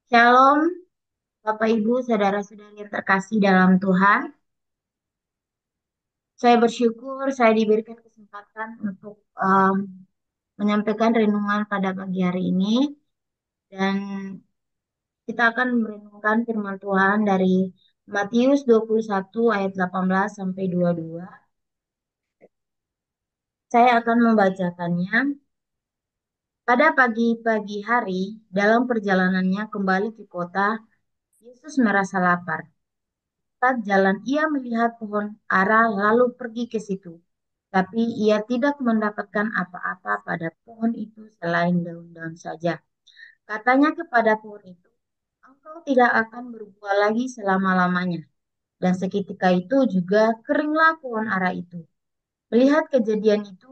Shalom, Bapak Ibu, saudara-saudari yang terkasih dalam Tuhan. Saya bersyukur saya diberikan kesempatan untuk menyampaikan renungan pada pagi hari ini. Dan kita akan merenungkan firman Tuhan dari Matius 21 ayat 18 sampai 22. Saya akan membacakannya. Pada pagi-pagi hari, dalam perjalanannya kembali ke kota, Yesus merasa lapar. Saat jalan ia melihat pohon ara lalu pergi ke situ. Tapi ia tidak mendapatkan apa-apa pada pohon itu selain daun-daun saja. Katanya kepada pohon itu, engkau tidak akan berbuah lagi selama-lamanya. Dan seketika itu juga keringlah pohon ara itu. Melihat kejadian itu,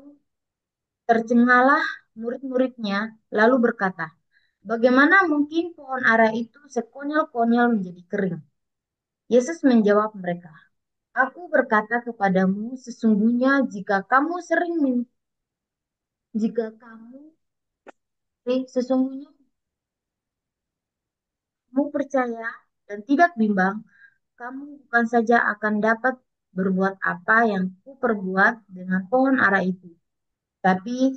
tercengalah murid-muridnya lalu berkata, bagaimana mungkin pohon ara itu sekonyol-konyol menjadi kering? Yesus menjawab mereka, aku berkata kepadamu, sesungguhnya jika kamu sesungguhnya kamu percaya dan tidak bimbang, kamu bukan saja akan dapat berbuat apa yang kuperbuat dengan pohon ara itu, tapi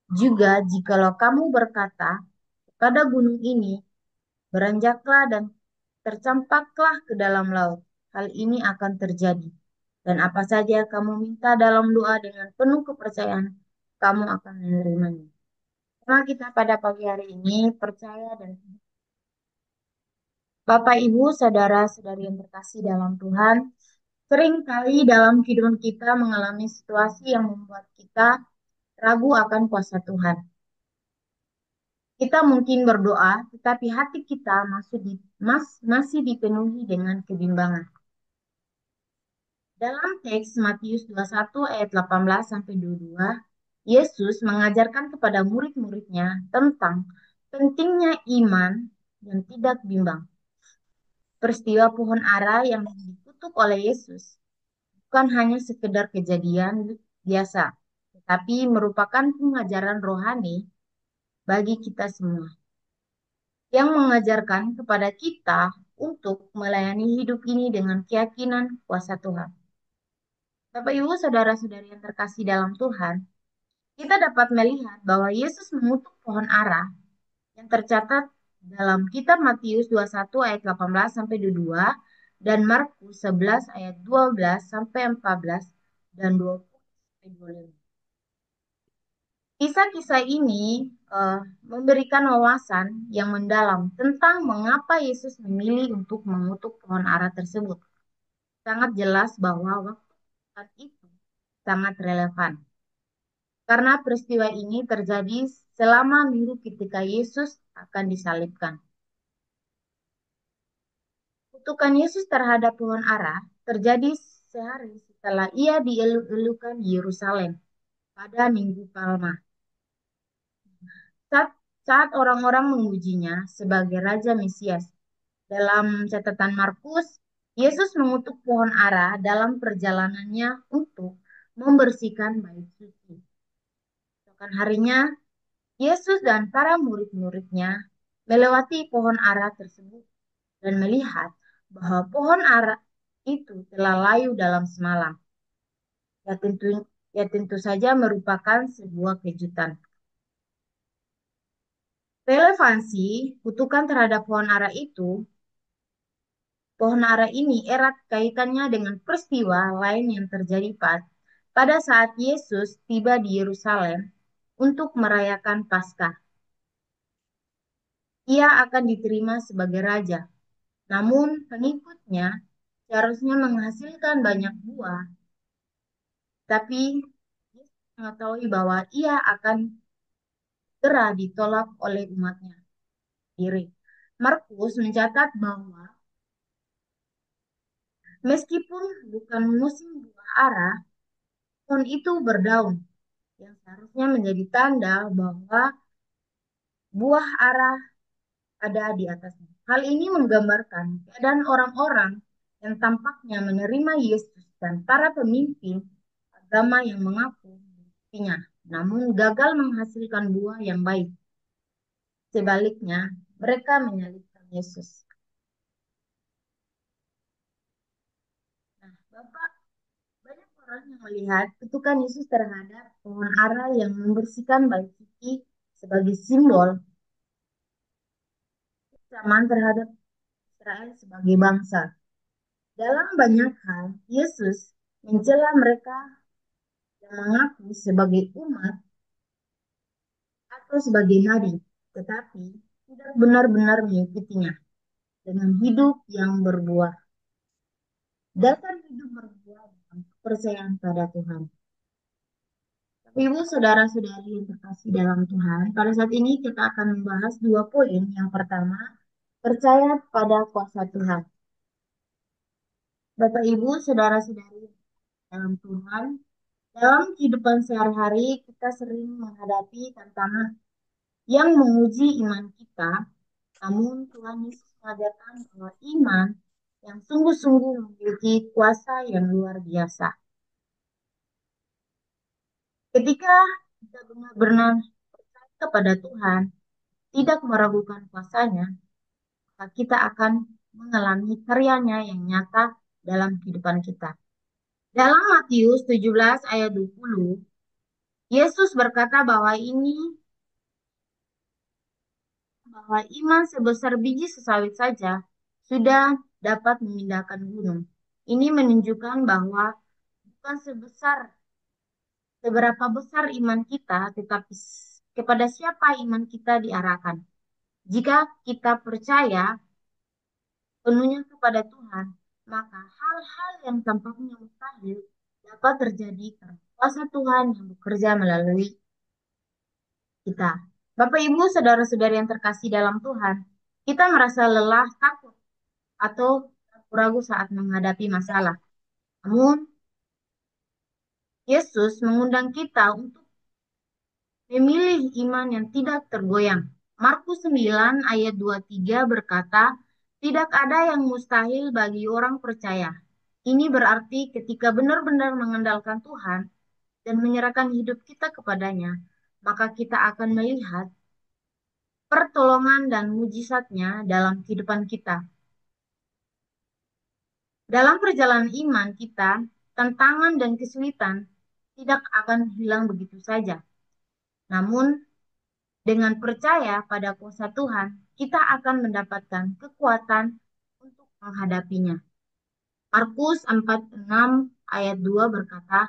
juga jikalau kamu berkata kepada gunung ini, beranjaklah dan tercampaklah ke dalam laut, hal ini akan terjadi. Dan apa saja kamu minta dalam doa dengan penuh kepercayaan, kamu akan menerimanya. Tema kita pada pagi hari ini percaya dan Bapak, Ibu, saudara-saudari yang terkasih dalam Tuhan, seringkali dalam kehidupan kita mengalami situasi yang membuat kita ragu akan kuasa Tuhan. Kita mungkin berdoa, tetapi hati kita masih dipenuhi dengan kebimbangan. Dalam teks Matius 21 ayat 18 sampai 22, Yesus mengajarkan kepada murid-muridnya tentang pentingnya iman dan tidak bimbang. Peristiwa pohon ara yang dikutuk oleh Yesus bukan hanya sekedar kejadian biasa, tetapi merupakan pengajaran rohani bagi kita semua, yang mengajarkan kepada kita untuk melayani hidup ini dengan keyakinan kuasa Tuhan. Bapak Ibu saudara-saudari yang terkasih dalam Tuhan, kita dapat melihat bahwa Yesus mengutuk pohon ara yang tercatat dalam kitab Matius 21 ayat 18 sampai 22 dan Markus 11 ayat 12 sampai 14 dan 20 sampai 25. Kisah-kisah ini memberikan wawasan yang mendalam tentang mengapa Yesus memilih untuk mengutuk pohon ara tersebut. Sangat jelas bahwa waktu saat itu sangat relevan. Karena peristiwa ini terjadi selama minggu ketika Yesus akan disalibkan. Kutukan Yesus terhadap pohon ara terjadi sehari setelah ia dieluk-elukan di Yerusalem pada Minggu Palma. Saat, saat orang-orang memujinya sebagai Raja Mesias. Dalam catatan Markus, Yesus mengutuk pohon ara dalam perjalanannya untuk membersihkan bait suci. Esokan harinya, Yesus dan para murid-muridnya melewati pohon ara tersebut dan melihat bahwa pohon ara itu telah layu dalam semalam. Ya tentu, ya tentu saja merupakan sebuah kejutan. Relevansi kutukan terhadap pohon ara ini erat kaitannya dengan peristiwa lain yang terjadi pada saat Yesus tiba di Yerusalem untuk merayakan Paskah. Ia akan diterima sebagai raja, namun pengikutnya seharusnya menghasilkan banyak buah, tapi Yesus mengetahui bahwa ia akan segera ditolak oleh umatnya sendiri. Markus mencatat bahwa meskipun bukan musim buah ara, pohon itu berdaun, yang seharusnya menjadi tanda bahwa buah ara ada di atasnya. Hal ini menggambarkan keadaan orang-orang yang tampaknya menerima Yesus dan para pemimpin agama yang mengaku mengikutinya, namun gagal menghasilkan buah yang baik. Sebaliknya, mereka menyalibkan. Yesus. Nah, Bapak, banyak orang yang melihat kutukan Yesus terhadap pohon ara yang membersihkan bait suci sebagai simbol kecaman terhadap Israel sebagai bangsa. Dalam banyak hal, Yesus mencela mereka yang mengaku sebagai umat atau sebagai nabi, tetapi tidak benar-benar mengikutinya dengan hidup yang berbuah. Dasar hidup berbuah dalam kepercayaan pada Tuhan. Ibu saudara-saudari yang terkasih dalam Tuhan, pada saat ini kita akan membahas dua poin. Yang pertama, percaya pada kuasa Tuhan. Bapak Ibu, saudara-saudari dalam Tuhan, dalam kehidupan sehari-hari kita sering menghadapi tantangan yang menguji iman kita. Namun Tuhan Yesus mengajarkan bahwa iman yang sungguh-sungguh memiliki kuasa yang luar biasa. Ketika kita benar-benar percaya kepada Tuhan, tidak meragukan kuasanya, maka kita akan mengalami karyanya yang nyata dalam kehidupan kita. Dalam Matius 17 ayat 20, Yesus berkata bahwa iman sebesar biji sesawit saja sudah dapat memindahkan gunung. Ini menunjukkan bahwa bukan seberapa besar iman kita, tetapi kepada siapa iman kita diarahkan. Jika kita percaya penuhnya kepada Tuhan, maka hal-hal yang tampaknya mustahil dapat terjadi karena kuasa Tuhan yang bekerja melalui kita. Bapak, Ibu, saudara-saudari yang terkasih dalam Tuhan, kita merasa lelah, takut, atau ragu-ragu saat menghadapi masalah. Namun, Yesus mengundang kita untuk memilih iman yang tidak tergoyang. Markus 9 ayat 23 berkata, tidak ada yang mustahil bagi orang percaya. Ini berarti ketika benar-benar mengandalkan Tuhan dan menyerahkan hidup kita kepadanya, maka kita akan melihat pertolongan dan mujizatnya dalam kehidupan kita. Dalam perjalanan iman kita, tantangan dan kesulitan tidak akan hilang begitu saja. Namun, dengan percaya pada kuasa Tuhan, kita akan mendapatkan kekuatan untuk menghadapinya. Markus 46 ayat 2 berkata,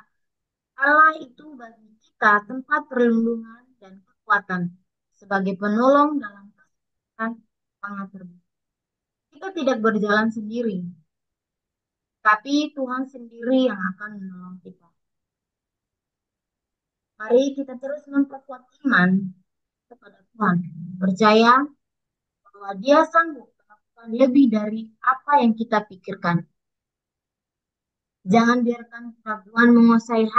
Allah itu bagi kita tempat perlindungan dan kekuatan sebagai penolong dalam kesulitan sangat terbuka. Kita tidak berjalan sendiri, tapi Tuhan sendiri yang akan menolong kita. Mari kita terus memperkuat iman kepada Tuhan. Percaya bahwa Dia sanggup melakukan lebih dari apa yang kita pikirkan. Jangan biarkan keraguan menguasai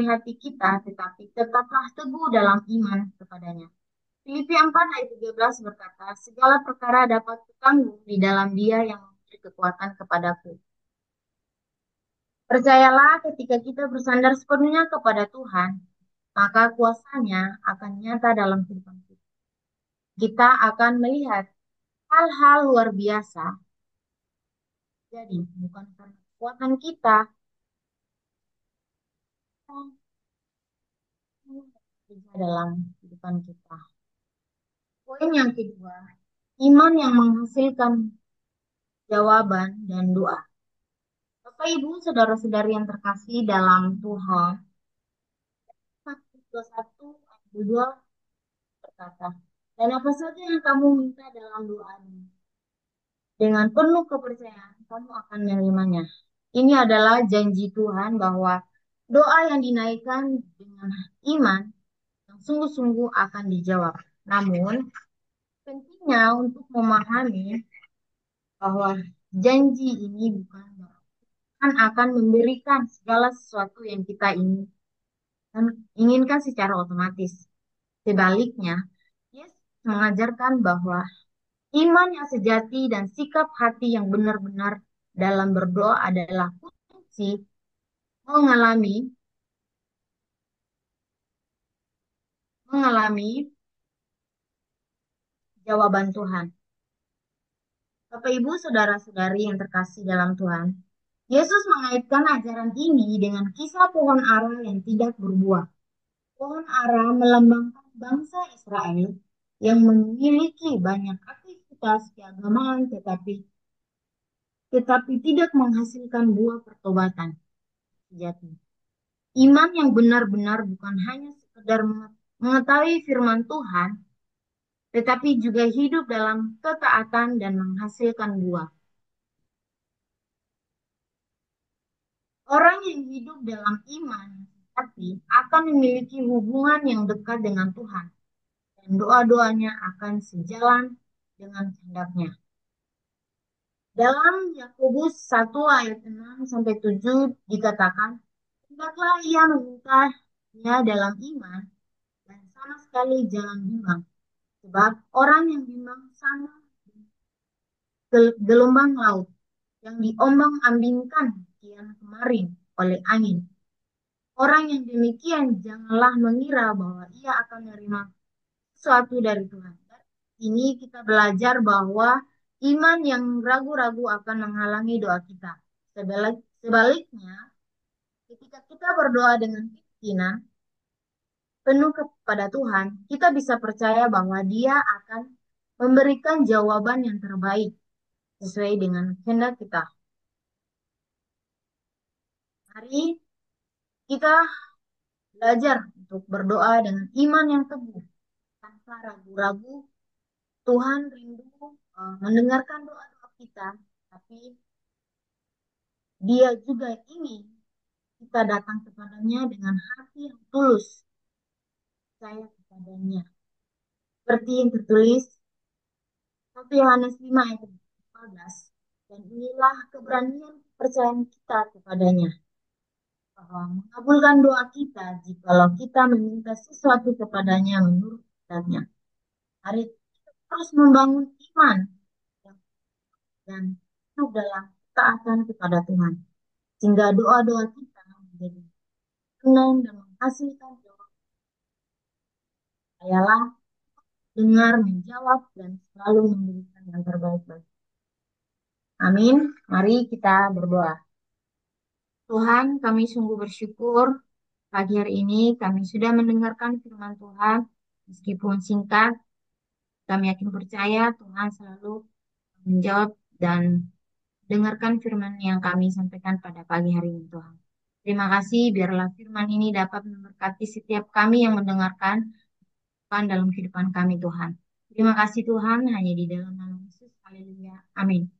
hati kita, tetapi tetaplah teguh dalam iman kepadanya. Filipi 4 ayat 13 berkata, segala perkara dapat kutanggung di dalam Dia yang memberi kekuatan kepadaku. Percayalah ketika kita bersandar sepenuhnya kepada Tuhan, maka kuasanya akan nyata dalam kehidupan kita. Kita akan melihat hal-hal luar biasa. Jadi, bukan karena kekuatan kita, dalam kehidupan kita. Poin yang kedua, iman yang menghasilkan jawaban dan doa. Bapak, Ibu, saudara-saudari yang terkasih dalam Tuhan, Matius 21 ayat 2 berkata, dan apa saja yang kamu minta dalam doamu, dengan penuh kepercayaan, kamu akan menerimanya. Ini adalah janji Tuhan bahwa doa yang dinaikkan dengan iman yang sungguh-sungguh akan dijawab. Namun, pentingnya untuk memahami bahwa janji ini bukan akan memberikan segala sesuatu yang kita inginkan secara otomatis. Sebaliknya, Yesus mengajarkan bahwa iman yang sejati dan sikap hati yang benar-benar dalam berdoa adalah kunci mengalami mengalami jawaban Tuhan. Bapak, Ibu, saudara-saudari yang terkasih dalam Tuhan, Yesus mengaitkan ajaran ini dengan kisah pohon ara yang tidak berbuah. Pohon ara melambangkan bangsa Israel yang memiliki banyak aktivitas keagamaan tetapi tidak menghasilkan buah pertobatan sejati. Iman yang benar-benar bukan hanya sekedar mengetahui firman Tuhan, tetapi juga hidup dalam ketaatan dan menghasilkan buah. Orang yang hidup dalam iman sejati akan memiliki hubungan yang dekat dengan Tuhan, dan doa-doanya akan sejalan dengan kehendaknya. Dalam Yakobus 1 ayat 6 sampai 7 dikatakan, hendaklah ia memintanya dalam iman dan sama sekali jangan bimbang. Sebab orang yang bimbang sama gelombang laut yang diombang-ambingkan kian kemarin oleh angin. Orang yang demikian janganlah mengira bahwa ia akan menerima sesuatu dari Tuhan. Ini kita belajar bahwa iman yang ragu-ragu akan menghalangi doa kita. Sebaliknya, ketika kita berdoa dengan keyakinan penuh kepada Tuhan, kita bisa percaya bahwa Dia akan memberikan jawaban yang terbaik sesuai dengan kehendak kita. Mari kita belajar untuk berdoa dengan iman yang teguh, tanpa ragu-ragu. Tuhan rindu mendengarkan doa-doa kita, tapi Dia juga ingin kita datang kepadanya dengan hati yang tulus, percaya kepadanya. Seperti yang tertulis 1 Yohanes 5 ayat 14. Dan inilah keberanian kepercayaan kita kepadanya, bahwa mengabulkan doa kita jikalau kita meminta sesuatu kepadanya menurut kehendaknya. Mari kita terus membangun iman dan hidup dalam ketaatan kepada Tuhan, sehingga doa-doa kita menjadi tenang dan menghasilkan jawaban. Ayalah dengar, menjawab, dan selalu memberikan yang terbaik bagi. Amin. Mari kita berdoa. Tuhan, kami sungguh bersyukur pagi hari ini kami sudah mendengarkan firman Tuhan, meskipun singkat, kami yakin percaya Tuhan selalu menjawab dan dengarkan firman yang kami sampaikan pada pagi hari ini, Tuhan. Terima kasih, biarlah firman ini dapat memberkati setiap kami yang mendengarkan Tuhan dalam kehidupan kami, Tuhan. Terima kasih Tuhan, hanya di dalam nama Yesus. Haleluya. Amin.